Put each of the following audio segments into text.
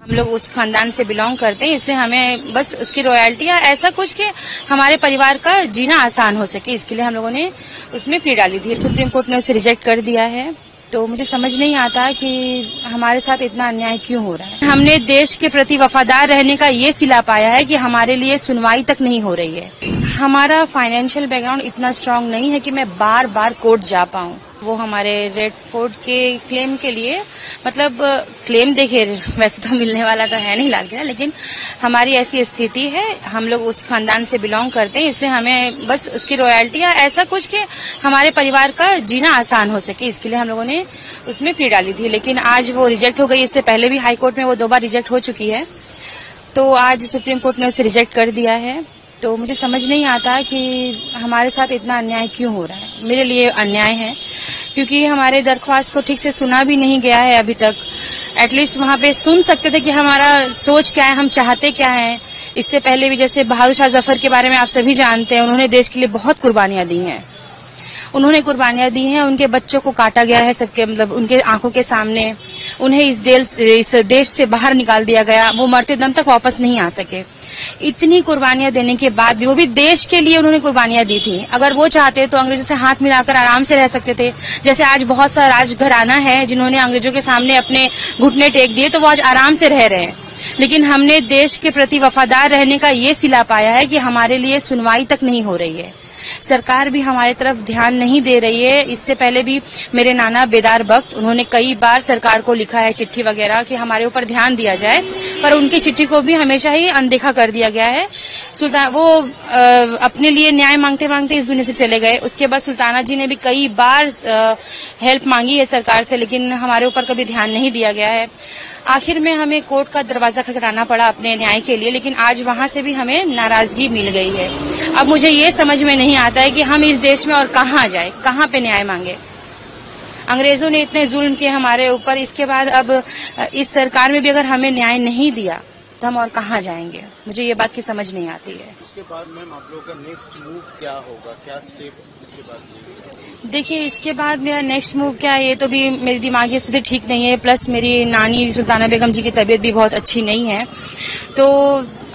हम लोग उस खानदान से बिलोंग करते हैं, इसलिए हमें बस उसकी रॉयल्टी या ऐसा कुछ कि हमारे परिवार का जीना आसान हो सके, इसके लिए हम लोगों ने उसमें प्ली डाली थी। सुप्रीम कोर्ट ने उसे रिजेक्ट कर दिया है, तो मुझे समझ नहीं आता कि हमारे साथ इतना अन्याय क्यों हो रहा है। हमने देश के प्रति वफादार रहने का ये सिला पाया है कि हमारे लिए सुनवाई तक नहीं हो रही है। हमारा फाइनेंशियल बैकग्राउंड इतना स्ट्रांग नहीं है कि मैं बार बार कोर्ट जा पाऊं। वो हमारे रेड फोर्ट के क्लेम के लिए, मतलब क्लेम देखिए वैसे तो मिलने वाला तो है नहीं लाल, लेकिन हमारी ऐसी स्थिति है, हम लोग उस खानदान से बिलोंग करते हैं, इसलिए हमें बस उसकी रॉयल्टी या ऐसा कुछ कि हमारे परिवार का जीना आसान हो सके, इसके लिए हम लोगों ने उसमें प्ली डाली थी। लेकिन आज वो रिजेक्ट हो गई। इससे पहले भी हाई कोर्ट में वो 2 बार रिजेक्ट हो चुकी है, तो आज सुप्रीम कोर्ट ने उसे रिजेक्ट कर दिया है। तो मुझे समझ नहीं आता कि हमारे साथ इतना अन्याय क्यों हो रहा है। मेरे लिए अन्याय है क्योंकि हमारे दरख्वास्त को ठीक से सुना भी नहीं गया है अभी तक। एटलीस्ट वहां पे सुन सकते थे कि हमारा सोच क्या है, हम चाहते क्या हैं। इससे पहले भी जैसे बहादुर शाह जफर के बारे में आप सभी जानते हैं, उन्होंने देश के लिए बहुत कुर्बानियां दी हैं। उनके बच्चों को काटा गया है सबके, मतलब उनके आंखों के सामने। उन्हें इस देश से बाहर निकाल दिया गया, वो मरते दम तक वापस नहीं आ सके। इतनी कुर्बानियां देने के बाद भी, वो भी देश के लिए उन्होंने कुर्बानियां दी थी। अगर वो चाहते तो अंग्रेजों से हाथ मिलाकर आराम से रह सकते थे। जैसे आज बहुत सा राजघराना है जिन्होंने अंग्रेजों के सामने अपने घुटने टेक दिए, तो वो आज आराम से रह रहे हैं। लेकिन हमने देश के प्रति वफादार रहने का ये सिला पाया है कि हमारे लिए सुनवाई तक नहीं हो रही है। सरकार भी हमारी तरफ ध्यान नहीं दे रही है। इससे पहले भी मेरे नाना बेदार बख्त, उन्होंने कई बार सरकार को लिखा है चिट्ठी वगैरह कि हमारे ऊपर ध्यान दिया जाए, पर उनकी चिट्ठी को भी हमेशा ही अनदेखा कर दिया गया है। वो अपने लिए न्याय मांगते मांगते इस दुनिया से चले गए। उसके बाद सुल्ताना जी ने भी कई बार हेल्प मांगी है सरकार से, लेकिन हमारे ऊपर कभी ध्यान नहीं दिया गया है। आखिर में हमें कोर्ट का दरवाजा खटखटाना पड़ा अपने न्याय के लिए, लेकिन आज वहां से भी हमें नाराजगी मिल गई है। अब मुझे ये समझ में नहीं आता है कि हम इस देश में और कहाँ जाए, कहाँ पे न्याय मांगे। अंग्रेजों ने इतने जुल्म किए हमारे ऊपर, इसके बाद अब इस सरकार में भी अगर हमें न्याय नहीं दिया तो हम और कहाँ जाएंगे। मुझे ये बात की समझ नहीं आती है। इसके बाद मैम आप लोगों का नेक्स्ट मूव क्या होगा, क्या स्टेप इसके बाद? देखिए, इसके बाद मेरा नेक्स्ट मूव क्या है, ये तो भी मेरी दिमागी स्थिति ठीक नहीं है, प्लस मेरी नानी सुल्ताना बेगम जी की तबीयत भी बहुत अच्छी नहीं है। तो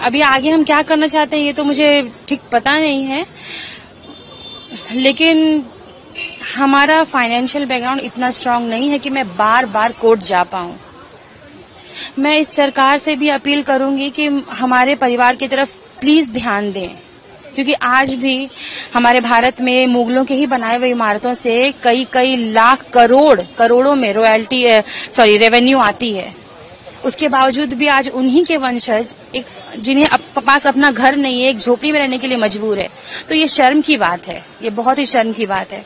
अभी आगे हम क्या करना चाहते हैं ये तो मुझे ठीक पता नहीं है, लेकिन हमारा फाइनेंशियल बैकग्राउंड इतना स्ट्रांग नहीं है कि मैं बार बार कोर्ट जा पाऊं। मैं इस सरकार से भी अपील करूंगी कि हमारे परिवार की तरफ प्लीज ध्यान दें, क्योंकि आज भी हमारे भारत में मुगलों के ही बनाए हुए इमारतों से कई लाख करोड़ों में रेवेन्यू आती है। उसके बावजूद भी आज उन्हीं के वंशज जिन्हें पास अपना घर नहीं है, एक झोपड़ी में रहने के लिए मजबूर है। तो ये शर्म की बात है, ये बहुत ही शर्म की बात है।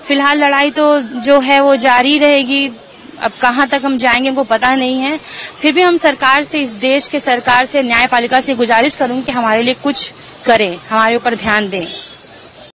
फिलहाल लड़ाई तो जो है वो जारी रहेगी, अब कहाँ तक हम जाएंगे हमको पता नहीं है। फिर भी हम सरकार से, इस देश के सरकार से, न्यायपालिका से गुजारिश करूंगी कि हमारे लिए कुछ करें, हमारे ऊपर ध्यान दें।